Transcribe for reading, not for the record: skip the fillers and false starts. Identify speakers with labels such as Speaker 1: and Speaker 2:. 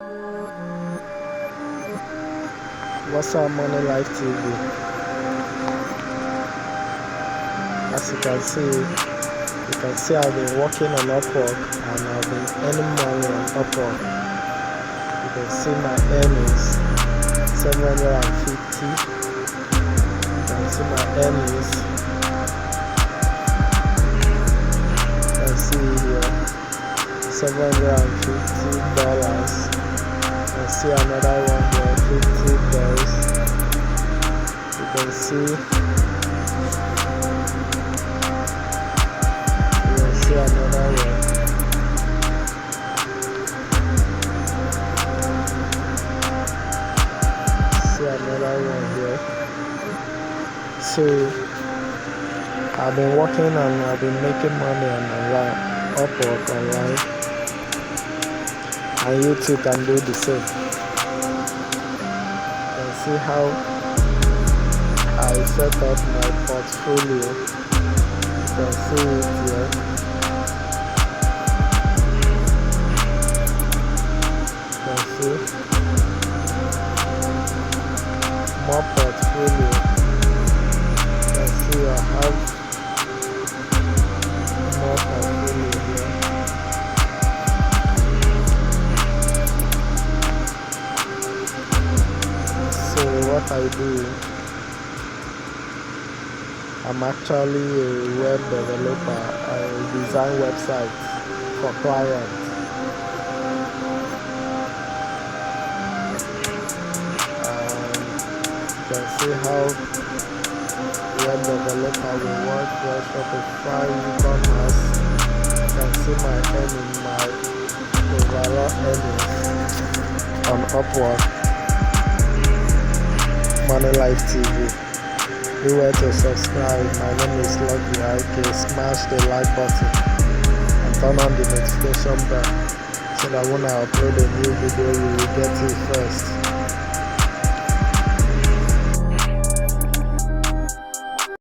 Speaker 1: What's up, Money Life TV? As you can see I've been working on Upwork and I've been earning money on Upwork. You can see my earnings 750. You can see my earnings. You can see here $750. You can see another one here, $50. You can see another one. See another one here. So I've been working and I've been making money on online, Upwork online, and you too can do the same. You can see how I set up my portfolio. You can see it here. More portfolio. You can see I have more portfolio here. So what I do, I'm actually a web developer. I design websites for clients. You can see how web developer will work for Shopify, e-commerce. You can see my overall earnings on Upwork. Money Life TV. Do well to subscribe. My name is Lucky IK. Smash the like button and turn on the notification bell so that when I upload a new video you will get it first.